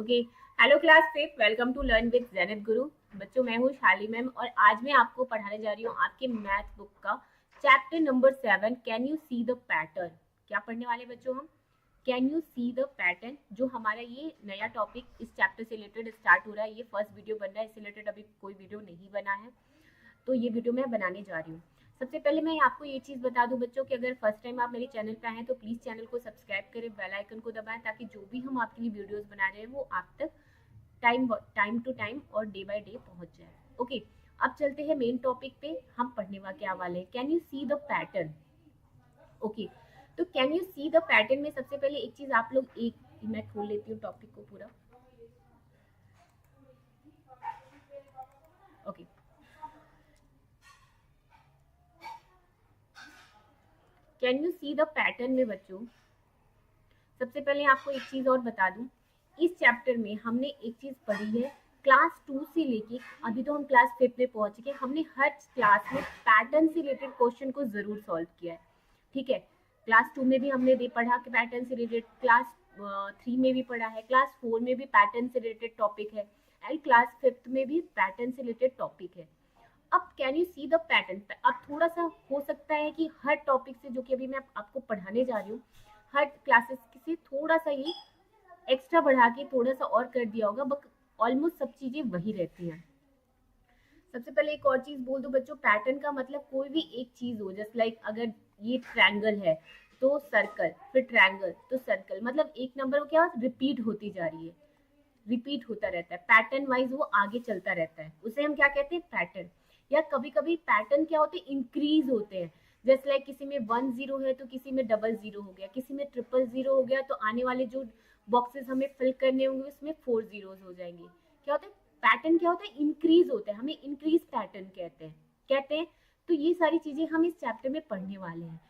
Okay. Hello class fifth, welcome to learn with Zainab Guru. बच्चों, मैं हूँ शाली मैम और आज मैं आपको पढ़ाने जा रही हूँ आपके मैथ बुक का chapter number 7, can you see the pattern. क्या पढ़ने वाले बच्चों हम? Can you see the pattern. जो हमारा ये नया टॉपिक इस चैप्टर से रिलेटेड स्टार्ट हो रहा है, ये फर्स्ट वीडियो बन रहा है, इससे रिलेटेड अभी कोई वीडियो नहीं बना है, तो ये वीडियो मैं बनाने जा रही हूँ। सबसे पहले मैं आपको ये चीज़ बता दूं बच्चों कि अगर फर्स्ट टाइम आप मेरे चैनल पे आए हैं तो प्लीज़ चैनल को सब्सक्राइब करें, बेल आइकन को दबाएं, ताकि जो भी हम आपके लिए वीडियोस बना रहे हैं वो आप तक टाइम टू टाइम और डे बाय डे पहुंच जाए। ओके, अब चलते हैं मेन टॉपिक पे। हम पढ़ने क्या वाले हैं, can you see the pattern. Okay, तो can you see the pattern में सबसे पहले एक चीज आप लोग, एक मैं खोल लेती हूँ टॉपिक को पूरा। Okay, can you see the pattern में बच्चों सबसे पहले आपको एक चीज और बता दूं, इस चैप्टर में हमने एक चीज पढ़ी है क्लास 2 से लेके अभी तो हम क्लास 5 में पहुंच चुके हैं। हमने हर क्लास में पैटर्न से रिलेटेड क्वेश्चन को जरूर सॉल्व किया है, ठीक है। क्लास 2 में भी हमने पढ़ा कि पैटर्न से रिलेटेड, क्लास 3 में भी पढ़ा है, क्लास 4 में भी पैटर्न से रिलेटेड टॉपिक है, एंड क्लास 5 में भी पैटर्न से रिलेटेड टॉपिक है। अब can you see the pattern. अब थोड़ा सा हो सकता है कि हर टॉपिक से जो कि अभी मैं आपको पढ़ाने जा रही हूँ, हर क्लासेस से थोड़ा सा ये एक्स्ट्रा बढ़ा के थोड़ा सा और कर दिया होगा, बट ऑलमोस्ट सब चीजें वही रहती हैं। सबसे पहले एक और चीज बोल दो बच्चों, पैटर्न का मतलब कोई भी एक चीज हो, जस्ट लाइक अगर ये ट्रायंगल है तो सर्कल, फिर ट्रायंगल तो सर्कल, मतलब एक नंबर क्या रिपीट होती जा रही है, रिपीट होता रहता है, पैटर्न वाइज वो आगे चलता रहता है, उसे हम क्या कहते हैं, पैटर्न। या कभी कभी पैटर्न क्या होते हैं, इंक्रीज होते हैं। जैसे लाइक किसी में 1 0 है तो किसी में 0 0 हो गया, किसी में 0 0 हो गया, तो आने वाले जो बॉक्सेस हमें फिल करने होंगे उसमें 4 zeros हो जाएंगे। क्या होता है, पैटर्न क्या होता है, इंक्रीज होता है, हमें इंक्रीज पैटर्न कहते हैं। तो ये सारी चीजें हम इस चैप्टर में पढ़ने वाले हैं।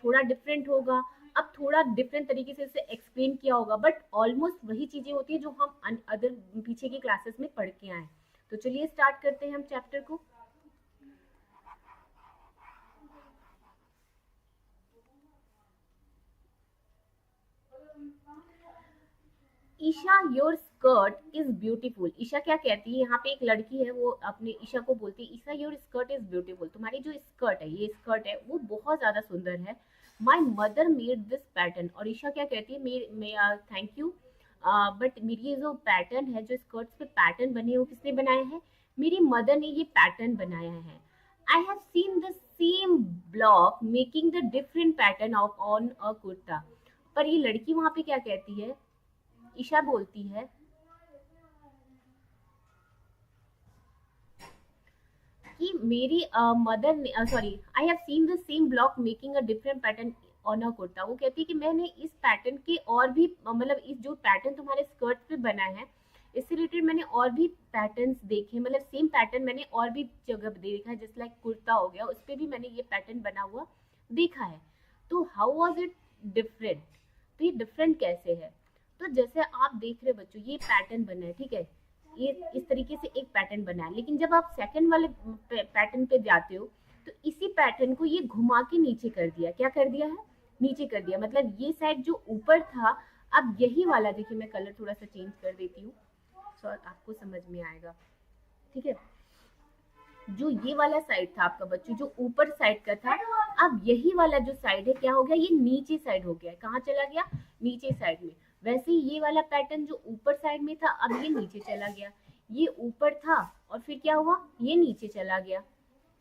थोड़ा डिफरेंट होगा, अब थोड़ा डिफरेंट तरीके से इसे एक्सप्लेन किया होगा, बट ऑलमोस्ट वही चीजें होती है जो हम अदर पीछे की क्लासेस में पढ़ के आए। तो चलिए स्टार्ट करते हैं हम चैप्टर को। Isha your skirt is beautiful. Isha क्या कहती है, यहाँ पे एक लड़की है, वो अपने ईशा को बोलती है, Isha your skirt is beautiful, तुम्हारी जो स्कर्ट है, ये स्कर्ट है वो बहुत ज्यादा सुंदर है। My mother made this pattern. और ईशा क्या कहती है, थैंक यू, बट मेरी ये जो पैटर्न है, जो स्कर्ट्स पे पैटर्न बने हैं, वो किसने बनाए हैं, मेरी मदर ने ये पैटर्न बनाया है। I have seen the same block making the different pattern of on a kurta. पर ये लड़की वहां पे क्या कहती है, ईशा बोलती है कि मेरी मदर ने, sorry, I have seen the same block making a different pattern on a kurta. वो कहती है कि मैंने इस पैटर्न के और भी मतलब इस जो पैटर्न तुम्हारे स्कर्ट पे बना है, इससे रिलेटेड मैंने और भी पैटर्न्स देखे, मतलब सेम पैटर्न मैंने और भी जगह देखा है, जैसे लाइक कुर्ता हो गया, उस पर भी मैंने ये पैटर्न बना हुआ देखा है। तो हाउ वॉज इट डिफरेंट। तो ये डिफरेंट कैसे है, तो जैसे आप देख रहे बच्चों, ये पैटर्न बना है, ठीक है, ये इस तरीके से एक पैटर्न बना है, लेकिन जब आप सेकंड वाले पैटर्न पे जाते हो तो इसी पैटर्न को ये घुमा के नीचे कर दिया। क्या कर दिया है, नीचे कर दिया, मतलब ये साइड जो ऊपर था, अब यही वाला, देखिए मैं कलर थोड़ा सा चेंज कर देती हूँ, सो आपको समझ में आएगा, ठीक है। जो ये वाला साइड था आपका बच्चों, जो ऊपर साइड का था, अब यही वाला जो साइड है क्या हो गया, ये नीचे साइड हो गया। कहाँ चला गया, नीचे साइड में। वैसे ही ये वाला पैटर्न जो ऊपर साइड में था, अब ये नीचे चला गया। ये ऊपर था और फिर क्या हुआ, ये नीचे चला गया,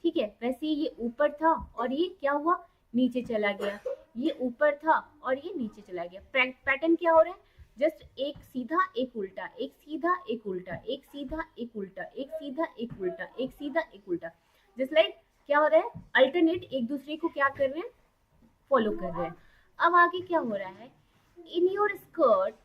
ठीक है। वैसे ही ये ऊपर था और ये क्या हुआ, नीचे चला गया। ये ऊपर था और ये नीचे चला गया। पैटर्न क्या हो रहा है, जस्ट एक सीधा एक उल्टा, एक सीधा एक उल्टा, एक सीधा एक उल्टा, एक सीधा एक उल्टा, एक सीधा एक उल्टा, जस्ट लाइक क्या हो रहा है, अल्टरनेट एक दूसरे को क्या कर रहे हैं, फॉलो कर रहे हैं। अब आगे क्या हो रहा है, इन योर स्कर्ट,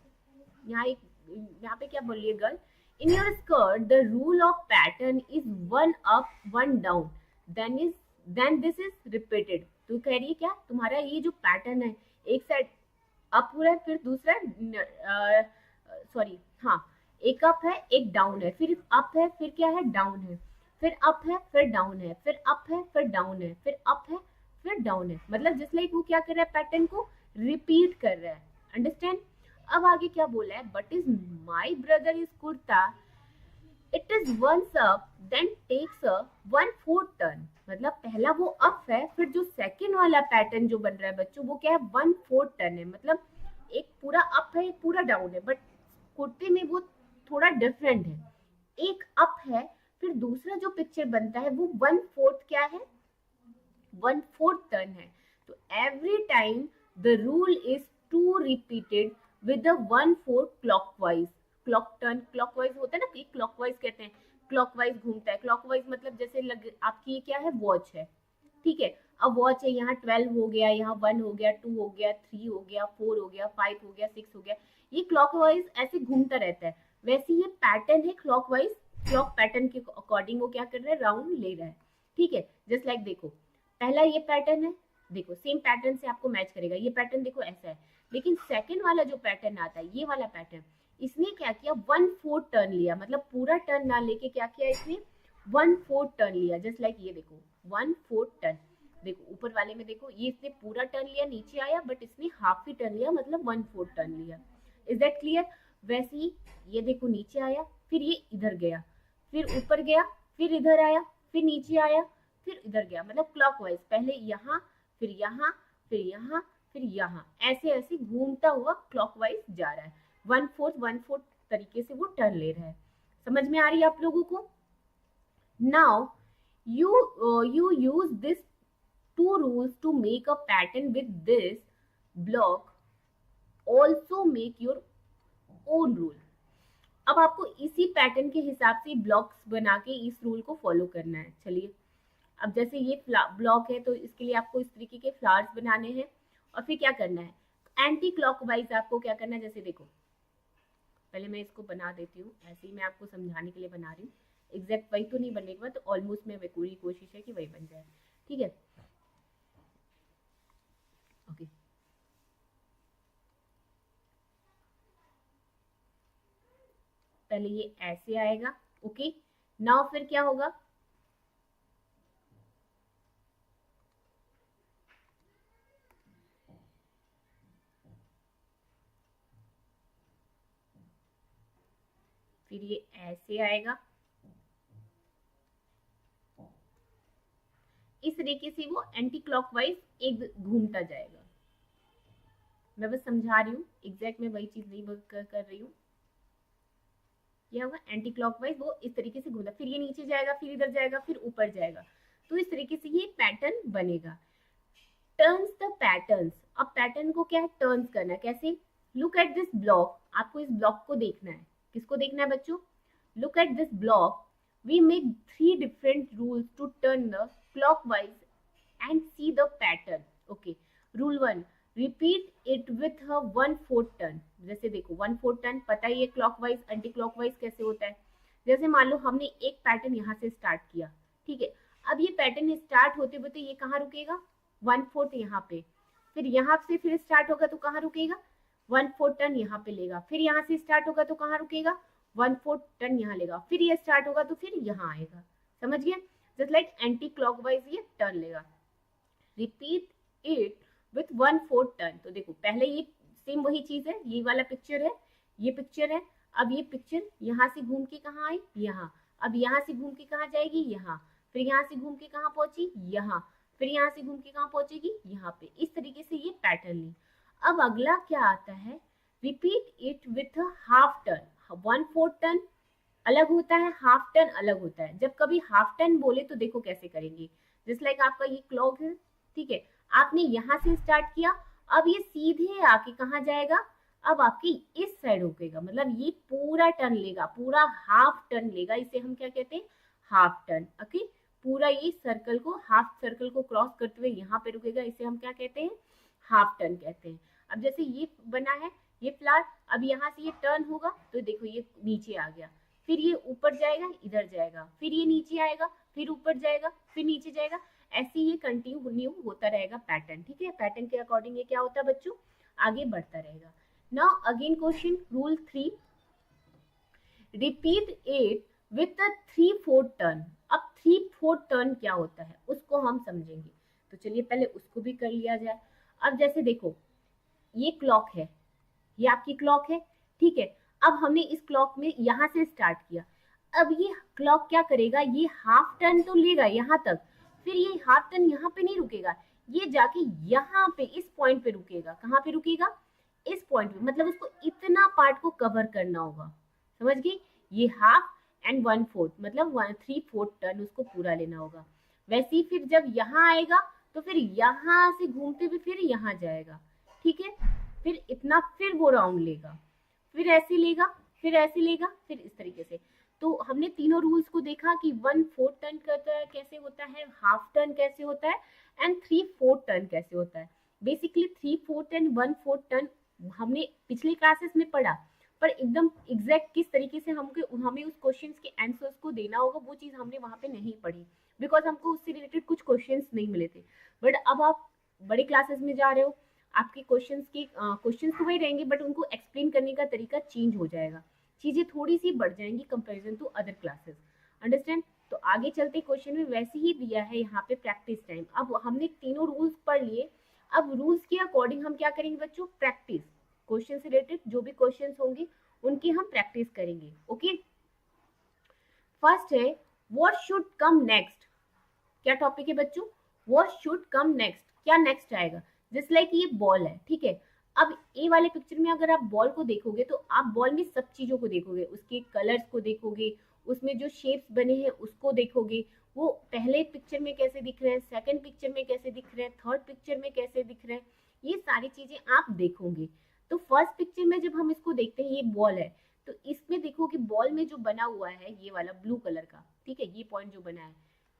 यहाँ पे क्या बोल रही है girl, in your skirt the rule of pattern is 1 up 1 down, then this is repeated. तो कह रही है क्या, तुम्हारा ये जो पैटर्न है, एक साइड अप हो रहा है, फिर दूसरा, सॉरी, हाँ, एक अप है एक डाउन है, फिर अप है फिर क्या है, डाउन है, फिर अप है फिर डाउन है, फिर अप है फिर डाउन है, फिर अप है फिर डाउन है, मतलब जस्ट लाइक वो क्या कर रहा है, पैटर्न को रिपीट कर रहा है, अंडरस्टैंड। अब आगे क्या बोला है, but is my brother is kurta it is once up then takes a 1/4 turn. मतलब पहला वो अप है, फिर जो सेकंड वाला पैटर्न जो बन रहा है बच्चों वो क्या है, 1/4 टर्न है। मतलब एक पूरा अप है एक पूरा डाउन है, बट कुर्ते में वो थोड़ा डिफरेंट है, एक अप है फिर दूसरा जो पिक्चर बनता है वो 1/4 क्या है, 1/4 टर्न है। तो every time the rule is to repeated with the 1/4 clockwise. Clock turn clockwise होता है ना, कि क्लॉकवाइज कहते हैं, क्लॉकवाइज घूमता है। क्लॉकवाइज मतलब जैसे आपकी ये क्या है, वॉच है, ठीक है। अब वॉच है, यहाँ 12 हो गया, यहाँ 1 हो गया, 2 हो गया, 3 हो गया, 4 हो गया, 5 हो गया, 6 हो गया, ये क्लॉकवाइज ऐसे घूमता रहता है। वैसे ये पैटर्न है क्लॉकवाइज, क्लॉक पैटर्न के अकॉर्डिंग वो क्या कर रहा है, राउंड ले रहा है, ठीक है। जस्ट लाइक देखो पहला ये पैटर्न है, देखो सेम पैटर्न से आपको मैच करेगा, ये पैटर्न देखो ऐसा है। लेकिन सेकंड वाला जो पैटर्न आता है, ये वाला पैटर्न, इसने क्या किया, 1/4 टर्न लिया। मतलब पूरा टर्न ना लेके क्या किया इसने, 1/4 टर्न लिया। जस्ट लाइक ये देखो 1/4 टर्न, देखो ऊपर वाले में देखो ये इसने पूरा टर्न लिया, नीचे आया, बट इसने हाफ ही टर्न लिया, मतलब 1/4 टर्न लिया। Is that clear. वैसे ही ये देखो नीचे आया, फिर ये इधर गया, फिर ऊपर गया, फिर इधर आया, फिर नीचे आया, फिर इधर गया। मतलब क्लॉकवाइज, पहले यहाँ, फिर यहाँ, फिर यहाँ, फिर यहाँ, ऐसे ऐसे घूमता हुआ क्लॉकवाइज जा रहा है। 1/4 तरीके से वो टर्न ले रहा है। समझ में आ रही है आप लोगों को। Now you use this two rules to make a pattern with this block, also make your own rule। अब आपको इसी पैटर्न के हिसाब से ब्लॉक्स बना के इस रूल को फॉलो करना है। चलिए, अब जैसे ये ब्लॉक है तो इसके लिए आपको इस तरीके के फ्लावर्स बनाने हैं, और फिर क्या करना है, एंटी क्लॉकवाइज आपको क्या करना है। जैसे देखो पहले मैं इसको बना देती हूँ, ऐसे ही मैं आपको समझाने के लिए बना रही हूँ। एग्जैक्ट वही तो नहीं बनेगा, तो ऑलमोस्ट मैं पूरी कोशिश है कि वही बन जाए, ठीक है। ओके, पहले ये ऐसे आएगा, ओके। नाउ फिर क्या होगा, फिर ये ऐसे आएगा, इस तरीके से वो एंटी क्लॉकवाइज एक घूमता जाएगा। मैं बस समझा रही हूँ, एग्जैक्ट मैं वही चीज नहीं कर रही हूँ। क्या होगा, एंटी क्लॉकवाइज वो इस तरीके से घूमता, फिर ये नीचे जाएगा, फिर इधर जाएगा, फिर ऊपर जाएगा। तो इस तरीके से ये पैटर्न बनेगा। टर्न्स द पैटर्न्स, अब पैटर्न को क्या है, टर्न्स करना है। कैसे, लुक एट दिस ब्लॉक, आपको इस ब्लॉक को देखना है। किसको देखना है बच्चों, look at this block, we make 3 different rules to turn the clockwise and see the pattern। okay, rule 1, repeat it with a 1/4 turn। जैसे देखो 1/4 टर्न पता ही है, क्लॉकवाइज एंटी क्लॉकवाइज कैसे होता है। जैसे मान लो हमने एक पैटर्न यहाँ से स्टार्ट किया, ठीक है। अब ये पैटर्न स्टार्ट होते होते ये कहाँ रुकेगा, 1/4 यहाँ पे, फिर यहाँ से फिर स्टार्ट होगा तो कहाँ रुकेगा, 1/4 टर्न यहाँ पे लेगा, फिर यहाँ से स्टार्ट होगा तो कहाँ रुकेगा, 1/4 टर्न यहाँ लेगा, फिर ये स्टार्ट होगा तो फिर यहाँ आएगा। समझ गए, जस्ट लाइक एंटी क्लॉकवाइज ये टर्न लेगा। Repeat it with 1/4 turn. तो देखो पहले ये सेम वही चीज है, ये वाला पिक्चर है, ये पिक्चर है। अब ये पिक्चर यहाँ से घूम के कहाँ आई, यहाँ। अब यहाँ से घूम के कहाँ जाएगी, यहाँ। फिर यहाँ से घूम के कहाँ पहुंची, यहाँ। फिर यहाँ से घूम के कहाँ पहुंचेगी, यहाँ पे। इस तरीके से ये पैटर्न ली। अब अगला क्या आता है, repeat it with half turn. 1/4 turn अलग होता है, हाफ टर्न अलग होता है। जब कभी हाफ टर्न बोले तो देखो कैसे करेंगे, जस्ट लाइक आपका ये क्लॉक है, ठीक है। आपने यहाँ से स्टार्ट किया, अब ये सीधे आके कहाँ जाएगा, अब आपकी इस साइड रुकेगा। मतलब ये पूरा टर्न लेगा, पूरा हाफ टर्न लेगा। इसे हम क्या कहते हैं, हाफ टर्न। ओके, पूरा ये सर्कल को, हाफ सर्कल को क्रॉस करते हुए यहाँ पे रुकेगा, इसे हम क्या कहते हैं, हाफ टर्न कहते हैं। अब जैसे ये बना है ये फ्लावर, अब यहाँ से ये टर्न होगा तो देखो ये नीचे आ गया, फिर ये ऊपर जाएगा, इधर जाएगा, फिर ये नीचे आएगा, फिर ऊपर जाएगा, फिर नीचे जाएगा। ऐसे ये कंटिन्यू होता रहेगा पैटर्न, ठीक है। पैटर्न के अकॉर्डिंग ये क्या होता है बच्चों, आगे बढ़ता रहेगा। Now again question, rule 3, repeat it with a 3/4 turn. अब 3/4 टर्न क्या होता है उसको हम समझेंगे, तो चलिए पहले उसको भी कर लिया जाए। अब जैसे देखो ये क्लॉक है, ये आपकी क्लॉक है, ठीक है। अब हमने इस क्लॉक में यहाँ से स्टार्ट किया, अब ये क्लॉक क्या करेगा, ये हाफ टर्न तो लेगा यहाँ तक, फिर ये हाफ टर्न यहाँ पे नहीं रुकेगा, ये जाके यहाँ पे इस पॉइंट पे रुकेगा। कहाँ पे रुकेगा, इस पॉइंट पे, मतलब उसको इतना पार्ट को कवर करना होगा, समझ गई। ये हाफ एंड 1/4 मतलब 3/4 टर्न उसको पूरा लेना होगा। वैसे ही फिर जब यहाँ आएगा तो फिर यहाँ से घूमते हुए फिर यहाँ जाएगा, ठीक है। फिर इतना फिर वो राउंड लेगा, फिर ऐसे लेगा, फिर ऐसे लेगा, फिर इस तरीके से। तो हमने तीनों रूल्स को देखा कि 1/4 टर्न करता है कैसे होता है, हाफ टर्न कैसे होता है, एंड 3/4 टर्न कैसे होता है। बेसिकली 3/4 एंड 1/4 टर्न हमने पिछले क्लासेस में पढ़ा, पर एकदम एग्जैक्ट किस तरीके से हमको हमें उस क्वेश्चंस के आंसर्स को देना होगा वो चीज हमने वहां पे नहीं पढ़ी, बिकॉज हमको उससे रिलेटेड कुछ क्वेश्चंस नहीं मिले थे। बट अब आप बड़े क्लासेस में जा रहे हो, आपके क्वेश्चंस तो वही रहेंगे, बट उनको एक्सप्लेन करने का तरीका चेंज हो जाएगा, चीजें थोड़ी सी बढ़ जाएंगी comparison to other classes, understand. तो आगे चलते क्वेश्चन में वैसे ही दिया है यहाँ पे प्रैक्टिस टाइम। अब हमने तीनों रूल्स पढ़ लिए, अब रूल्स के अकॉर्डिंग हम क्या करेंगे बच्चों, प्रैक्टिस, क्वेश्चन से रिलेटेड जो भी क्वेश्चंस होंगे उनकी हम प्रैक्टिस करेंगे, ओके। फर्स्ट है व्हाट शुड कम नेक्स्ट। क्या टॉपिक है बच्चों, व्हाट शुड कम नेक्स्ट, क्या नेक्स्ट आएगा। जस्ट लाइक ये बॉल है, ठीक है। अब ए वाले पिक्चर में अगर आप बॉल को देखोगे तो आप बॉल में सब चीजों को देखोगे, उसके कलर्स को देखोगे, उसमें जो शेप्स बने हैं उसको देखोगे, वो पहले पिक्चर में कैसे दिख रहे हैं, सेकंड पिक्चर में कैसे दिख रहे हैं, थर्ड पिक्चर में कैसे दिख रहे हैं, ये सारी चीजें आप देखोगे। तो फर्स्ट पिक्चर में जब हम इसको देखते हैं, ये बॉल है, तो इसमें देखो कि बॉल में जो बना हुआ है ये वाला ब्लू कलर का, ठीक है, ये पॉइंट जो बना है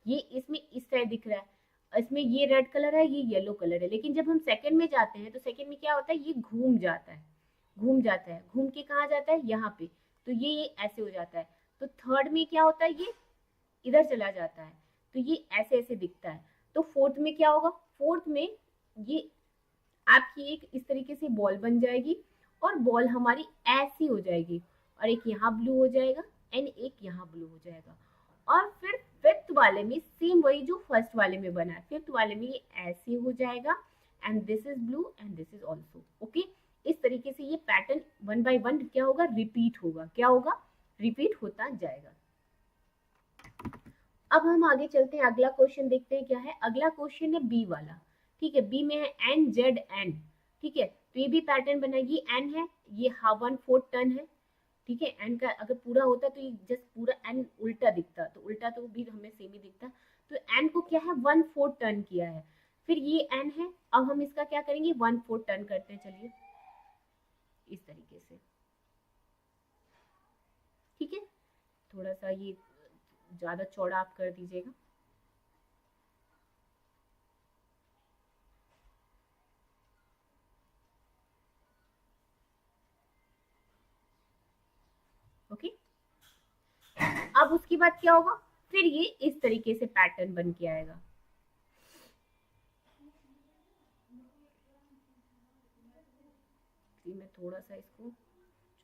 ये इसमें इस साइड दिख रहा है, इसमें ये रेड कलर है, ये येलो कलर है। लेकिन जब हम सेकंड में जाते हैं तो सेकंड में क्या होता है, ये घूम जाता है, घूम जाता है, घूम के कहाँ जाता है, यहाँ पे, तो ये ऐसे हो जाता है। तो थर्ड में क्या होता है, ये इधर चला जाता है, तो ये ऐसे ऐसे दिखता है। तो फोर्थ में क्या होगा, फोर्थ में ये आपकी एक इस तरीके से बॉल बन जाएगी, और बॉल हमारी ऐसी हो जाएगी, और एक यहाँ ब्लू हो जाएगा एंड एक यहाँ ब्लू हो जाएगा। और फिर फिफ्थ वाले में सेम वही जो फर्स्ट वाले में बना है, फिफ्थ वाले में ये ऐसे हो जाएगा, and this is blue and this is also okay. इस तरीके से ये पैटर्न वन बाय वन क्या होगा, रिपीट होगा, क्या होगा, रिपीट होता जाएगा। अब हम आगे चलते हैं, अगला क्वेश्चन देखते हैं क्या है। अगला क्वेश्चन है बी वाला, ठीक है। बी में है एन जेड एन, ठीक है। तो ये भी पैटर्न बनाएगी, एन है, ये 1/4 टर्न है, ठीक है। एन का अगर पूरा होता तो ये जस्ट पूरा एन उल्टा दिखता, तो उल्टा तो भी हमें सेम ही दिखता। तो एन को क्या है 1/4 टर्न किया है, फिर ये एन है, अब हम इसका क्या करेंगे 1/4 टर्न करते हैं, चलिए इस तरीके से, ठीक है। थोड़ा सा ये ज्यादा चौड़ा आप कर दीजिएगा, ओके। अब उसके बाद क्या होगा, फिर ये इस तरीके से पैटर्न बन के आएगा। मैं थोड़ा सा इसको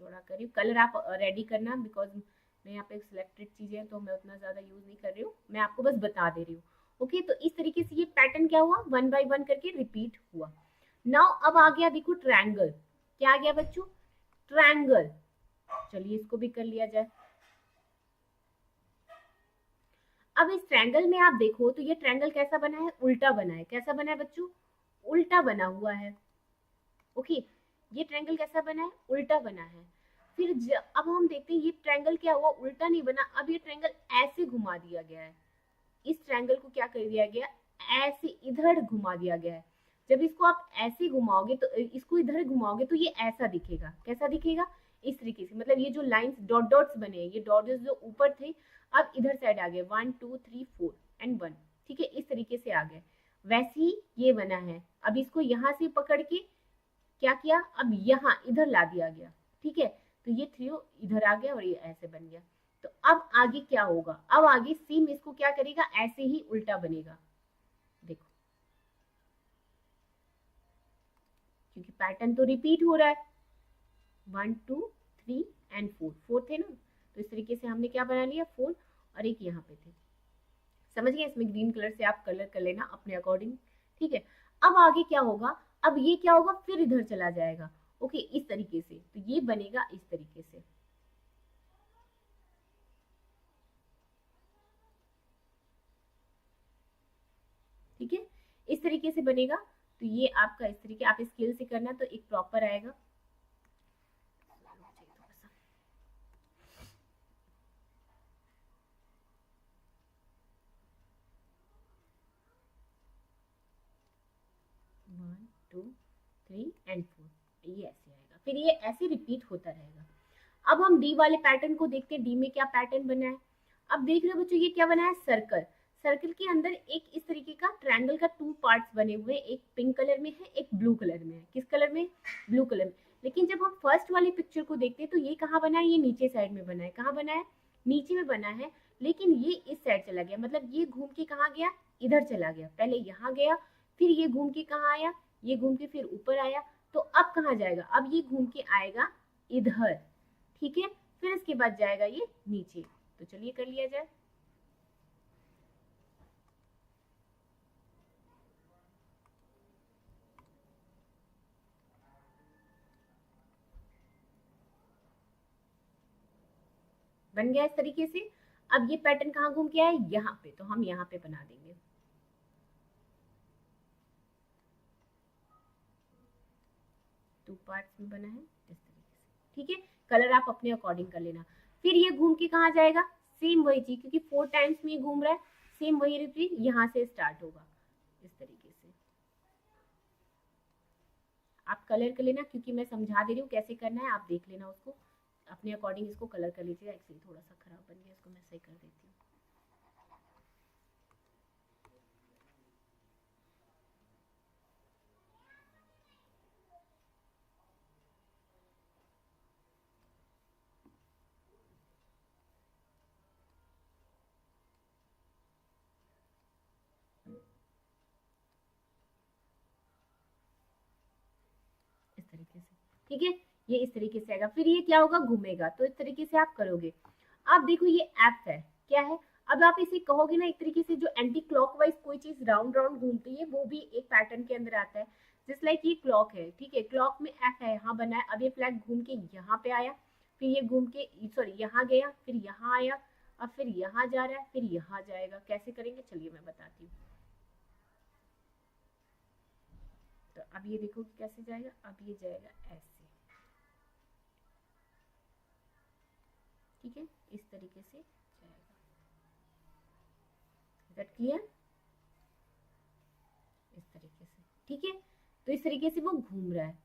चौड़ा कर रही हूँ, कलर आप रेडी करना, बिकॉज मैं यहाँ पे सिलेक्टेड चीजें तो मैं उतना ज्यादा यूज नहीं कर रही हूँ, मैं आपको बस बता दे रही हूँ, ओके। तो इस तरीके से ये पैटर्न क्या हुआ, वन बाय वन करके रिपीट हुआ। नाउ अब आ गया देखो ट्रायंगल, क्या आ गया बच्चों, ट्रायंगल। चलिए इसको भी कर लिया जाए। अब इस ट्रायंगल में आप देखो तो ये ट्रायंगल कैसा बना है, उल्टा बना है, कैसा बना है बच्चों, उल्टा बना हुआ है, ओके। ये ट्रायंगल कैसा बना है, उल्टा बना है। फिर अब हम देखते हैं ये ट्रायंगल क्या हुआ, उल्टा नहीं बना, अब ये ट्रायंगल ऐसे घुमा दिया गया है, इस ट्रायंगल को क्या कर दिया गया, ऐसे इधर घुमा दिया गया है। जब इसको आप ऐसे घुमाओगे तो इसको इधर घुमाओगे तो ये ऐसा दिखेगा, कैसा दिखेगा, इस तरीके से, मतलब ये जो लाइंस डॉट डॉट्स बने हैं, ये डॉट्स जो ऊपर थे अब इधर साइड आ गए, 1 2 3 4 एंड 1, ठीक है, इस तरीके से आ गए। वैसे ही ये बना है, अब इसको यहाँ से पकड़ के क्या किया, अब यहाँ इधर ला दिया गया, ठीक है। तो ये थ्री इधर आ गया और ये ऐसे बन गया। तो अब आगे क्या होगा, अब आगे सेम इसको क्या करेगा, ऐसे ही उल्टा बनेगा, देखो, क्योंकि पैटर्न तो रिपीट हो रहा है, 1 2 3 एंड 4, 4 थे ना, तो इस तरीके से हमने क्या बना लिया 4, और एक यहाँ पे थे, समझ गए। इसमें ग्रीन कलर से आप कलर कर लेना अपने अकॉर्डिंग, ठीक है। अब आगे क्या होगा, अब ये क्या होगा, फिर इधर चला जाएगा, ओके, इस तरीके से, तो ये बनेगा इस तरीके से। ठीक है, इस तरीके से बनेगा। तो ये आपका इस तरीके, आप स्केल से करना तो एक प्रॉपर आएगा। One, two, three and four, ये ऐसे आएगा, फिर ये ऐसे रिपीट होता रहेगा। अब हम डी वाले पैटर्न को देखते हैं, डी में क्या पैटर्न बना है। अब देख रहे हो बच्चों, ये क्या बना है, सर्कल। सर्कल के अंदर एक इस तरीके का ट्रायंगल का टू पार्ट्स बने हुए, एक पिंक कलर में है, एक ब्लू कलर में है। किस कलर में, ब्लू कलर में। लेकिन जब हम फर्स्ट वाली पिक्चर को देखते हैं तो ये कहाँ बना है, ये नीचे साइड में बना है। कहाँ बना है, नीचे में बना है, लेकिन ये इस साइड चला गया, मतलब ये घूम के कहाँ गया, इधर चला गया। पहले यहाँ गया, फिर ये घूम के कहाँ आया, ये घूम के फिर ऊपर आया। तो अब कहाँ जाएगा, अब ये घूम के आएगा इधर। ठीक है, फिर इसके बाद जाएगा ये नीचे। तो चलिए कर लिया जाए। बन गया इस तरीके से। अब ये पैटर्न कहाँ घूम के आया, यहाँ पे, तो हम यहाँ पे बना देंगे। टू पार्ट्स में बना है इस तरीके से। ठीक है, कलर आप अपने अकॉर्डिंग कर लेना। फिर ये घूम के कहाँ जाएगा, सेम वही चीज, क्योंकि 4 टाइम्स में ये घूम रहा है, सेम वही रिपीट यहाँ से स्टार्ट होगा इस तरीके से। आप कलर कर लेना, क्योंकि मैं समझा दे रही हूँ कैसे करना है, आप देख लेना उसको अपने अकॉर्डिंग, इसको कलर कर लीजिएगा। एक्चुअली थोड़ा सा खराब बन गया, इसको मैं सही कर देती हूँ। इस तरीके से। ठीक है, ये इस तरीके से आएगा, फिर ये क्या होगा, घूमेगा। तो इस तरीके से आप करोगे। आप देखो ये एफ है, क्या है। अब आप इसे कहोगे ना एक तरीके से, जो एंटी क्लॉकवाइज कोई चीज राउंड राउंड घूमती है, वो भी एक पैटर्न के अंदर आता है। जिस लाइक ये क्लॉक है, ठीक है, क्लॉक में एफ है, यहाँ बना है। अब ये फ्लैग घूम के यहाँ पे आया, फिर ये घूम के, सॉरी, यहाँ गया, फिर यहाँ आया, अब फिर यहाँ जा रहा है, फिर यहाँ जाएगा। कैसे करेंगे, चलिए मैं बताती हूँ। तो अब ये देखो कैसे जाएगा, अब ये जाएगा ऐसे। ठीक है, इस तरीके से जाएगा। दैट क्लियर, इस तरीके से। ठीक है, तो इस तरीके से वो घूम रहा है।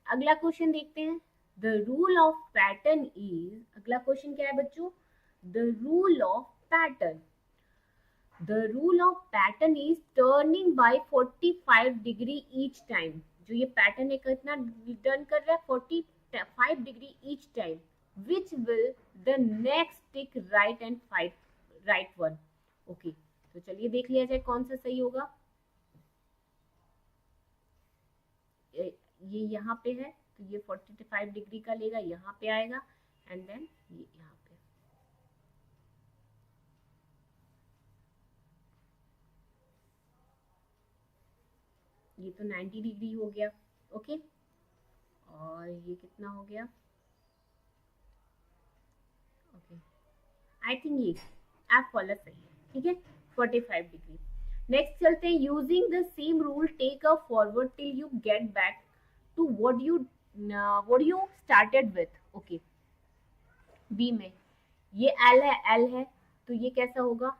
अगला क्वेश्चन देखते हैं। The rule of pattern is, अगला क्वेश्चन क्या है बच्चों, the rule of pattern, the rule of pattern is turning by 45 degree each time. जो ये पैटर्न है कितना टर्न कर रहा है, 45 degree each time, which will the next tick right and right one. Okay, तो चलिए देख लिया जाए कौन सा सही होगा। ये यहाँ पे है, तो ये 45 डिग्री का लेगा, यहाँ पे आएगा, एंड देन ये यहाँ पे। ये तो 90 डिग्री हो गया। ओके, और ये कितना हो गया, ओके, आई थिंक ये आप फॉलो सही है। ठीक है, 45 डिग्री। नेक्स्ट चलते हैं। Using the same rule take a forward till you get back to what you started with. Okay, B में ये एल है, एल है, तो ये कैसा होगा,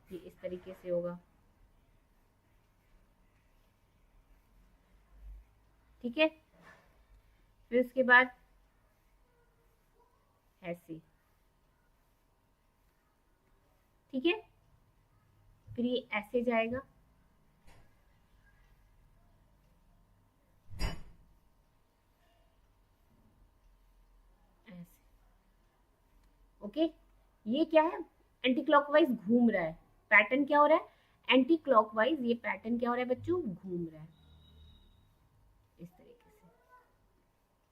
ये इस तरीके से होगा। ठीक है, फिर उसके बाद ऐसे। ठीक है, फिर ये ऐसे जाएगा, ऐसे। ओके, ये क्या है, एंटी क्लॉकवाइज घूम रहा है। पैटर्न क्या हो रहा है, एंटी क्लॉकवाइज, ये पैटर्न क्या हो रहा है बच्चों, घूम रहा है इस तरीके से।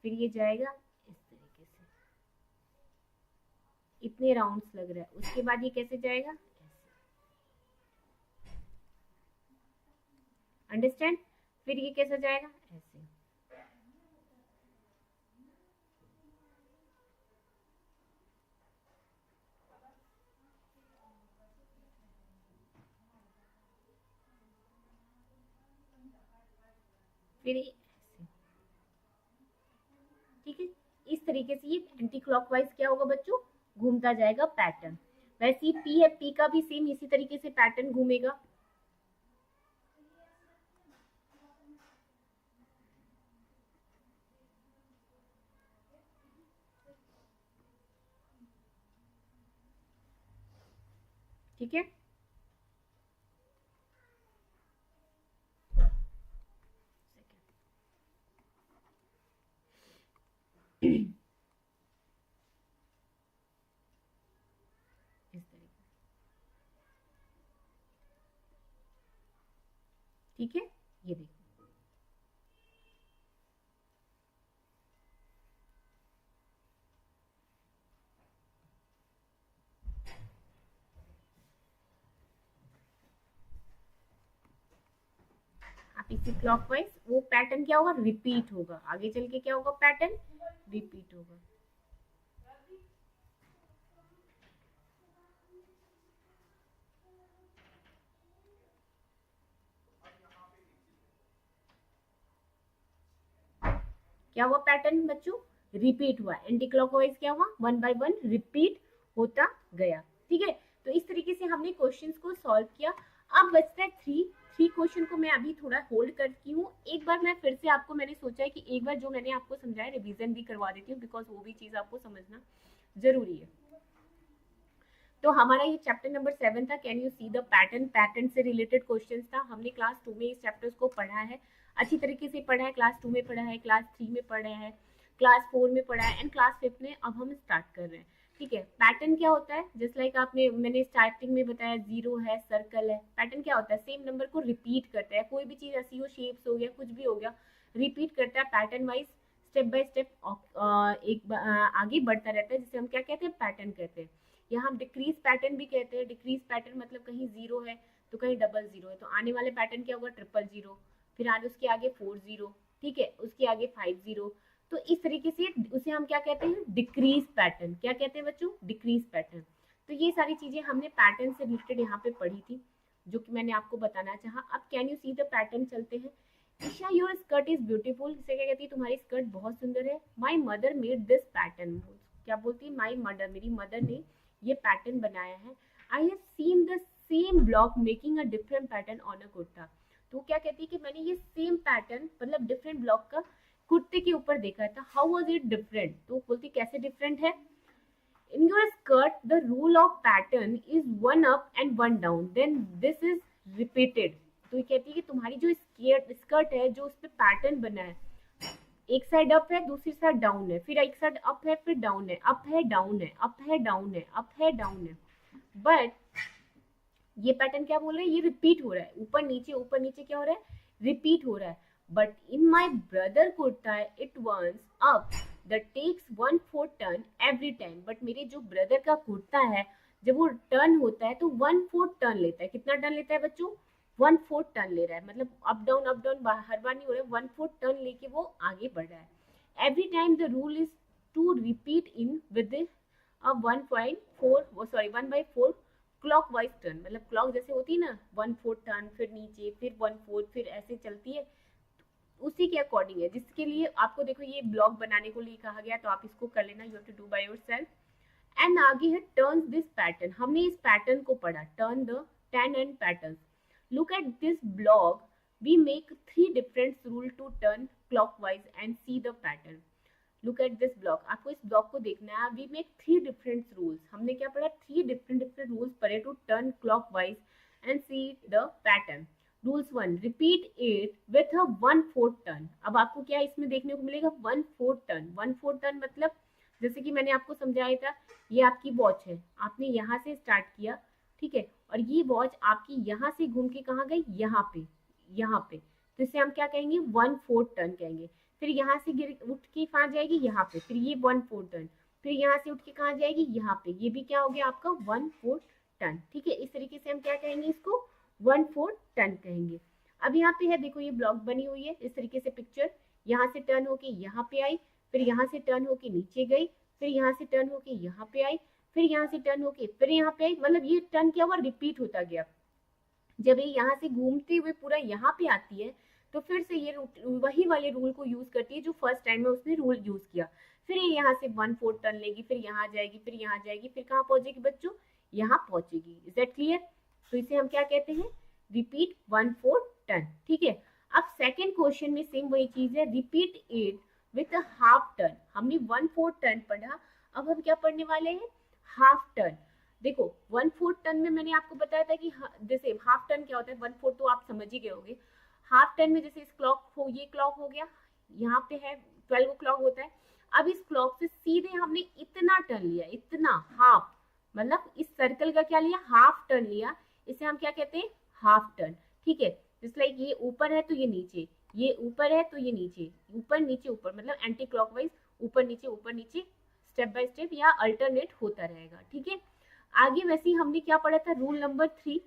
फिर ये जाएगा इस तरीके से, इतने राउंड्स लग रहा है। उसके बाद ये कैसे जाएगा, अंडरस्टैंड। फिर ये कैसा जाएगा, ऐसे। फिर ठीक है, इस तरीके से ये एंटी क्लॉकवाइज क्या होगा बच्चों, घूमता जाएगा पैटर्न। वैसे ही पी है, पी का भी सेम इसी तरीके से पैटर्न घूमेगा। ठीक है, इस तरीके, ठीक है, ये देखो आप इसी क्लॉकवाइज, वो पैटर्न क्या होगा, रिपीट होगा, आगे चल के क्या होगा, पैटर्न रिपीट होगा। क्या हुआ, पैटर्न बच्चों रिपीट हुआ, एंटी क्लॉकवाइज क्या हुआ, वन बाय वन रिपीट होता गया। ठीक है, तो इस तरीके से हमने क्वेश्चंस को सॉल्व किया। अब बचता है थ्री क्वेश्चन को मैं अभी थोड़ा होल्ड करती हूँ, एक बार मैं फिर से आपको, मैंने सोचा है कि एक बार जो मैंने आपको समझाया रिवीजन भी करवा देती हूँ, बिकॉज वो भी चीज आपको समझना जरूरी है। तो हमारा ये चैप्टर नंबर 7 था, can you see the pattern, pattern से रिलेटेड क्वेश्चंस था। हमने क्लास 2 में इस चैप्टर्स को पढ़ा है, अच्छी तरीके से पढ़ा है, क्लास 2 में पढ़ा है, क्लास 3 में पढ़ा है, क्लास 4 में पढ़ा है, एंड क्लास 5 में अब हम स्टार्ट कर रहे हैं। ठीक है, पैटर्न क्या होता है, जस्ट लाइक आपने, मैंने स्टार्टिंग में बताया, जीरो है, सर्कल है, पैटर्न क्या होता है, सेम नंबर को रिपीट करता है, कोई भी चीज ऐसी हो, शेप्स हो गया, कुछ भी हो गया, रिपीट करता है pattern wise, step by step एक आगे बढ़ता रहता है, जिसे हम क्या कहते हैं, पैटर्न कहते हैं। या हम डिक्रीज पैटर्न भी कहते हैं, डिक्रीज पैटर्न मतलब कहीं जीरो है तो कहीं डबल जीरो है, तो आने वाले पैटर्न क्या होगा, ट्रिपल जीरो, फिर आगे उसके आगे 4 जीरो, ठीक है, उसके आगे 5 जीरो। तो इस तरीके से उसे हम क्या कहते हैं, डिक्रीज पैटर्न, क्या कहते हैं बच्चों, डिक्रीज पैटर्न। तो ये सारी चीजें हमने पैटर्न से रिलेटेड यहाँ पे पढ़ी थी, जो कि मैंने आपको बताना चाहा। अब can you see the pattern चलते हैं। Isha your skirt is beautiful, इसे क्या कहती है, तुम्हारी स्कर्ट बहुत सुंदर है। My mother made this pattern, क्या बोलती है, माई मदर, मेरी मदर ने ये पैटर्न बनाया है। I have seen the same block making a different pattern on a kurta. तो क्या कहती है कि मैंने ये सेम पैटर्न मतलब डिफरेंट ब्लॉक का कुर्ते के ऊपर देखा था। हाउ वाज इट डिफरेंट, तो बोलती कैसे डिफरेंट है। In your skirt the rule of pattern is one up and one down, then this is repeated. तो ये कहती है कि तुम्हारी जो स्कर्ट है, जो उस पर पैटर्न बना है, एक साइड अप है, दूसरी साइड डाउन है, फिर एक साइड अप है, फिर डाउन है, अप है, डाउन है, अप है, डाउन है, अप है, डाउन है। बट ये पैटर्न क्या बोल रहे हैं, ये रिपीट हो रहा है, ऊपर नीचे क्या हो रहा है, रिपीट हो रहा है। But in my brother kurta it once up that takes 1/4 turn every time. But मेरे जो ब्रदर का कुर्ता है, जब वो टर्न होता है तो 1/4 टर्न लेता है। कितना टर्न लेता है बच्चों, 1/4 टर्न ले रहा है, मतलब अप डाउन हर बार नहीं हो रहा है, 1/4 टर्न लेके वो आगे बढ़ रहा है। Every time the rule is to repeat in with 1/4 clockwise turn, मतलब क्लॉक जैसे होती है ना, 1/4 टर्न, फिर नीचे, फिर 1/4, फिर ऐसे चलती है, उसी के अकॉर्डिंग है, जिसके लिए आपको देखो ये ब्लॉग बनाने को लिए कहा गया, तो आप इसको कर लेना, you have to do by yourself. And आगे है टर्न दिस पैटर्न, हमने इस पैटर्न को पढ़ा, turn the 10 and pattern. Look at this blog, we make 3 different rule to turn clockwise and see the pattern. Look at this block, आपको इस block को देखना है। वी मेक 3 डिफरेंट रूल्स, हमने क्या पढ़ा, 3 डिफरेंट रूल्स पढ़े to turn clockwise and see the pattern. Rules 1, repeat it with a 1/4 turn. अब आपको क्या इसमें देखने को मिलेगा, 1/4 टर्न। 1/4 टर्न मतलब जैसे कि मैंने आपको समझाया था, ये आपकी वॉच है, आपने यहाँ से स्टार्ट किया, ठीक है, और ये वॉच आपकी यहाँ से घूम के कहाँ गई, यहाँ पे, तो इसे हम क्या कहेंगे, 1/4 टर्न कहेंगे। फिर यहाँ से गिर उठ के कहाँ जाएगी, यहाँ पे, फिर ये 1/4 टर्न, फिर यहाँ से उठ के कहाँ जाएगी, यहाँ पे, ये भी क्या हो गया आपका 1/4 टर्न। ठीक है, इस तरीके से हम क्या कहेंगे, इसको 1/4 टर्न कहेंगे। अब यहाँ पे है, देखो ये ब्लॉक बनी हुई है इस तरीके से पिक्चर, यहाँ से टर्न होके यहाँ पे आई, फिर यहाँ से टर्न होके नीचे गई, फिर यहाँ से टर्न होके यहाँ पे आई, फिर यहाँ से टर्न होके फिर यहाँ पे आई, मतलब ये टर्न क्या हुआ, रिपीट होता गया। जब ये यहाँ से घूमते हुए पूरा यहाँ पे आती है, तो फिर से ये वही वाले रूल को यूज करती है जो फर्स्ट टाइम में उसने रूल यूज किया। फिर ये यहाँ से 1/4 टर्न लेगी, फिर यहाँ जाएगी, फिर यहाँ जाएगी, फिर कहाँ पहुंचेगी बच्चों, यहाँ पहुंचेगी। Is that clear? तो इसे हम क्या कहते हैं, रिपीट 1/4 टर्न। ठीक है, अब सेकेंड क्वेश्चन में सेम वही चीज है, repeat it with half turn. हमने 1/4 टर्न पढ़ा, अब हम क्या पढ़ने वाले हैं, हाफ टर्न। देखो 1/4 टर्न में मैंने आपको बताया था कि जैसे हाफ टर्न क्या होता है, 1/4 तो आप समझ ही गए होंगे। हाफ टर्न में जैसे इस क्लॉक हो, ये क्लॉक हो गया, यहाँ पे है 12 क्लॉक होता है। अब इस क्लॉक से सीधे हमने इतना टर्न लिया, इतना हाफ, मतलब इस सर्कल का क्या लिया, हाफ टर्न लिया, इसे हम क्या कहते हैं, हाफ टर्न। ठीक है, जिस लाइक ये ऊपर है तो ये नीचे, ये ऊपर है तो ये नीचे, ऊपर नीचे ऊपर, मतलब एंटी क्लॉकवाइज ऊपर नीचे स्टेप बाय स्टेप या अल्टरनेट होता रहेगा। ठीक है, आगे वैसे ही हमने क्या पढ़ा था, rule number 3,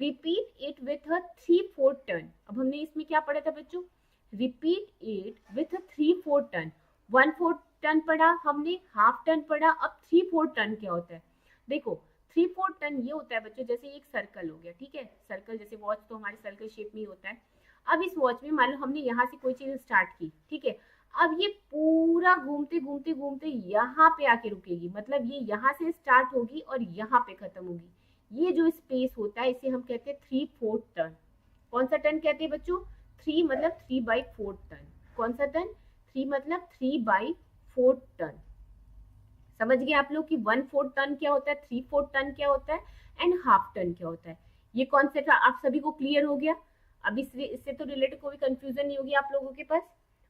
repeat it with a 3/4 turn. अब हमने इसमें क्या पढ़ा था बच्चों, repeat it with a 3/4 turn. 1/4 turn पढ़ा हमने, हाफ टर्न पढ़ा, अब 3/4 टर्न क्या होता है। देखो 3/4 टर्न ये होता है बच्चों, जैसे एक सर्कल हो गया, ठीक है, सर्कल जैसे वॉच तो हमारे सर्कल शेप में ही होता है। अब इस वॉच में मान लो हमने यहाँ से कोई चीज स्टार्ट की, ठीक है, अब ये पूरा घूमते घूमते घूमते यहाँ पे आके रुकेगी, मतलब ये यहाँ से स्टार्ट होगी और यहाँ पे खत्म होगी। ये जो स्पेस होता है इसे हम कहते हैं 3/4 टर्न। कौन सा टर्न कहते हैं बच्चों, 3 मतलब 3/4 टर्न। कौन सा टर्न, 3 मतलब 3/4 टर्न। समझ गए आप लोग कि 1/4 टर्न क्या होता है, 3/4 टर्न क्या होता है, एंड हाफ टर्न क्या होता है। ये कॉन्सेप्ट आप सभी को क्लियर हो गया। अब इससे तो रिलेटेड कोई कंफ्यूजन नहीं होगी आप लोगों के पास।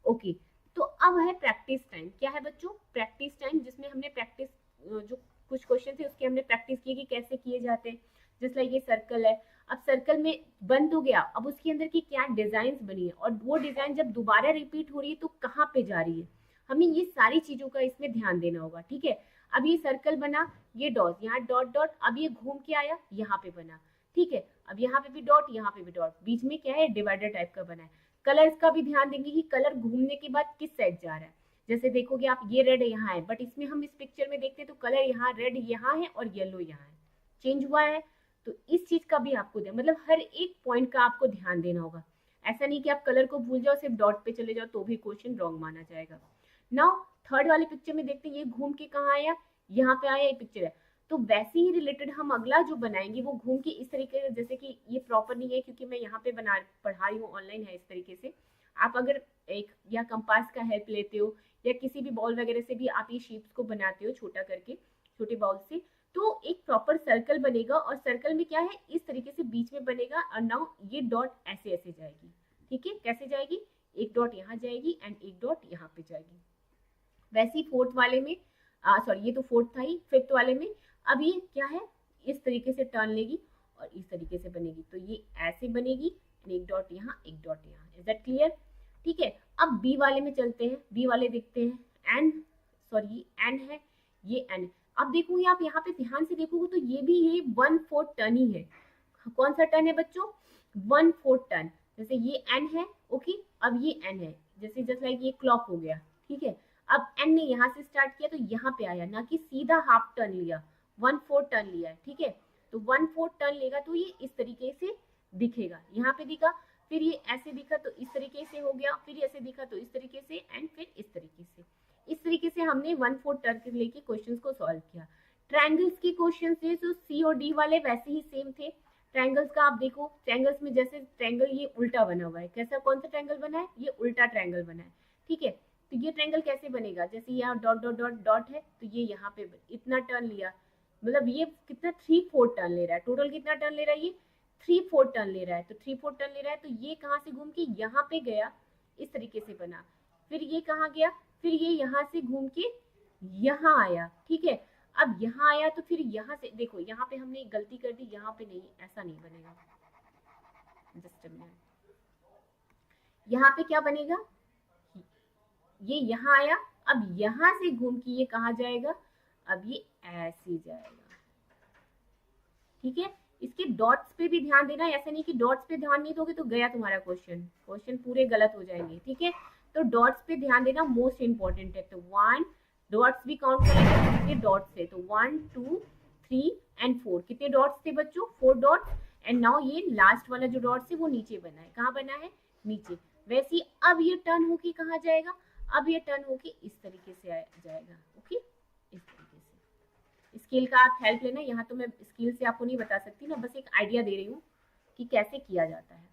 ओके, तो अब है प्रैक्टिस टाइम। क्या है बच्चों, प्रैक्टिस टाइम, जिसमें हमने प्रैक्टिस जो कुछ क्वेश्चन थे उसके हमने प्रैक्टिस की कि कैसे किए जाते हैं। जिस लाइक ये सर्कल है, अब सर्कल में बंद हो गया, अब उसके अंदर की क्या डिजाइन बनी है, और वो डिजाइन जब दोबारा रिपीट हो रही है तो कहाँ पे जा रही है, हमें ये सारी चीजों का इसमें ध्यान देना होगा। ठीक है, अब ये सर्कल बना, ये डॉट, यहाँ डॉट डॉट, अब ये घूम के आया यहाँ पे बना, ठीक है, अब यहाँ पे भी डॉट, यहाँ पे भी डॉट, बीच में क्या है, डिवाइडर टाइप का बना है। कलर्स का भी ध्यान देंगे कि कलर घूमने के बाद किस साइड जा रहा है। जैसे देखोगे आप, ये रेड यहाँ है, बट इसमें हम इस पिक्चर में देखते हैं तो कलर यहाँ रेड यहाँ है और येलो यहाँ है, चेंज हुआ है। तो इस चीज का भी आपको मतलब हर एक पॉइंट का आपको ध्यान देना होगा। ऐसा नहीं कि आप कलर को भूल जाओ, सिर्फ डॉट पे चले जाओ तो भी क्वेश्चन रॉन्ग माना जाएगा। नाउ थर्ड वाले पिक्चर में देखते हैं, ये घूम के कहाँ आया, यहाँ पे आया, ये पिक्चर है। तो वैसे ही रिलेटेड हम अगला जो बनाएंगे वो घूम के इस तरीके से, जैसे कि ये प्रॉपर नहीं है क्योंकि मैं यहाँ पे पढ़ा रही हूँ, ऑनलाइन है इस तरीके से। आप अगर एक या कंपास का हेल्प लेते हो या किसी भी बॉल वगैरह से भी आप ये शेप्स को बनाते हो छोटा करके, छोटे बॉल से, तो एक प्रॉपर सर्कल बनेगा, और सर्कल में क्या है, इस तरीके से बीच में बनेगा, और नाउ ये डॉट ऐसे ऐसे जाएगी। ठीक है, कैसे जाएगी, एक डॉट यहाँ जाएगी एंड एक डॉट यहाँ पे जाएगी। वैसे ही फोर्थ वाले में, सॉरी ये तो फोर्थ था ही, फिफ्थ वाले में अब ये क्या है, इस तरीके से टर्न लेगी और इस तरीके से बनेगी, तो ये ऐसे बनेगी, एक डॉट यहाँ एक डॉट यहाँ। Is that clear? ठीक है, अब बी वाले में चलते हैं, बी वाले देखते हैं, एन, सॉरी एन है, ये एन। अब देखोगे आप यहाँ पे ध्यान से देखोगे तो ये भी ये 1/4 टर्न ही है। कौन सा टर्न है बच्चों, 1/4 टर्न। जैसे ये एन है, ओके, अब ये एन है, जैसे जस्ट लाइक ये क्लॉक हो गया, ठीक है। अब एन ने यहाँ से स्टार्ट किया तो यहाँ पे आया, ना कि सीधा हाफ टर्न लिया, 1/4 टर्न लिया है, ठीक है। तो 1/4 टर्न लेगा तो ये इस तरीके से दिखेगा, यहाँ पे दिखा, फिर ये ऐसे दिखा तो इस तरीके से हो गया, फिर ऐसे दिखा तो इस तरीके से, एंड फिर इस तरीके से। इस तरीके से हमने 1/4 टर्न के लेके क्वेश्चंस को सॉल्व किया। ट्रायंगल्स के क्वेश्चन थे तो सी और डी वाले वैसे ही सेम थे। ट्रायंगल्स का आप देखो, ट्रायंगल्स में जैसे ट्रायंगल ये उल्टा बना हुआ है, कैसा, कौन सा ट्रायंगल बना है, ये उल्टा ट्रायंगल बना है, ठीक है। तो ये ट्रायंगल कैसे बनेगा, जैसे यहाँ डॉट डॉट डॉट डॉट है तो ये यहाँ पे इतना टर्न लिया, मतलब ये कितना 3/4 टर्न ले रहा है, टोटल कितना टर्न ले रहा है, ये 3/4 टर्न ले रहा है। तो 3/4 टर्न ले रहा है तो ये कहाँ से घूम के यहाँ पे गया, इस तरीके से बना, फिर ये कहाँ गया, फिर ये यहाँ से घूम के यहाँ आया, ठीक है। अब यहाँ आया तो फिर यहाँ से देखो, यहाँ पे हमने एक गलती कर दी, यहाँ पे नहीं, ऐसा नहीं बनेगा, जस्ट अ मिनट, यहाँ पे क्या बनेगा, ये यहाँ आया, अब यहाँ से घूम के ये कहाँ जाएगा, अब ये ऐसे जाएगा, ठीक है। इसके डॉट्स पे भी ध्यान देना, ऐसा नहीं कि डॉट्स पे ध्यान नहीं दोगे तो गया तुम्हारा क्वेश्चन, क्वेश्चन पूरे गलत हो जाएंगे, ठीक है। तो डॉट्स पे ध्यान देना, मोस्ट इंपॉर्टेंट है। तो 1 डॉट्स भी काउंट करेंगे कितने डॉट्स थे, तो 1 2 3 एंड 4, कितने डॉट्स थे बच्चों, 4 डॉट्स। एंड नाउ ये लास्ट वाला जो डॉट्स है वो नीचे बना है, कहाँ बना है, नीचे। वैसे ही अब ये टर्न होके कहाँ जाएगा, अब ये टर्न होके इस तरीके से जाएगा। ओके, इस तरीके से। स्केल का आप हेल्प लेना, यहाँ तो मैं स्केल से आपको नहीं बता सकती ना, बस एक आइडिया दे रही हूँ कि कैसे किया जाता है।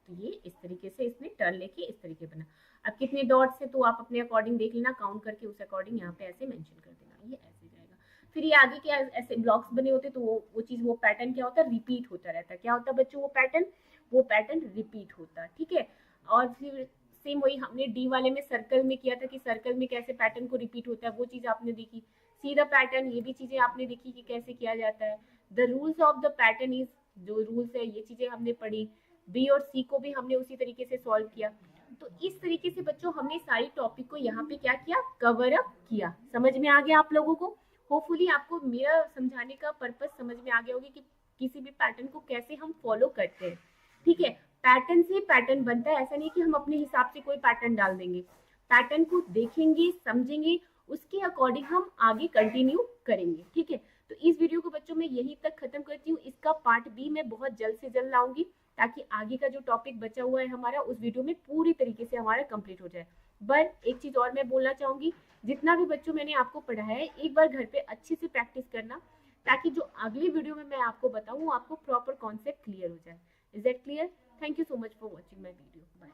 तो ये इस तरीके से इसने टर्न लेके इस तरीके बना। अब कितने डॉट्स है तो आप अपने अकॉर्डिंग देख लेना, काउंट करके उस अकॉर्डिंग यहाँ पे ऐसे मेंशन कर देना, ये ऐसे जाएगा। फिर ये आगे क्या ऐसे ब्लॉक्स बने होते तो वो चीज, वो पैटर्न क्या होता है, रिपीट होता रहता है। क्या होता है बच्चों, वो पैटर्न रिपीट होता है। ठीक है, और फिर सेम वही हमने डी वाले में सर्कल में किया था कि सर्कल में कैसे पैटर्न को रिपीट होता है, वो चीज आपने देखी। सी द पैटर्न, ये भी चीजें आपने देखी कि कैसे किया जाता है। The rules of the pattern is, जो रूल्स है ये चीजें हमने पढ़ी। बी और सी को भी हमने उसी तरीके से सॉल्व किया। तो इस तरीके से बच्चों हमने सारी टॉपिक को यहाँ पे क्या किया, कवर अप किया। समझ में आ गया आप लोगों को? होपफुली आपको मेरा समझाने का पर्पस समझ में आ गया होगी कि किसी भी पैटर्न को कैसे हम फॉलो करते हैं। ठीक है, पैटर्न से पैटर्न बनता है, ऐसा नहीं कि हम अपने हिसाब से कोई पैटर्न डाल देंगे। पैटर्न को देखेंगे, समझेंगे, उसके अकॉर्डिंग हम आगे कंटिन्यू करेंगे। ठीक है, तो इस वीडियो को बच्चों मैं यहीं तक खत्म करती हूँ। इसका पार्ट बी मैं बहुत जल्द से जल्द लाऊंगी, ताकि आगे का जो टॉपिक बचा हुआ है हमारा उस वीडियो में पूरी तरीके से हमारा कंप्लीट हो जाए। बट एक चीज और मैं बोलना चाहूंगी, जितना भी बच्चों मैंने आपको पढ़ाया है एक बार घर पे अच्छे से प्रैक्टिस करना, ताकि जो अगली वीडियो में मैं आपको बताऊं आपको प्रॉपर कॉन्सेप्ट क्लियर हो जाए। Is that clear? Thank you so much for watching my video. Bye.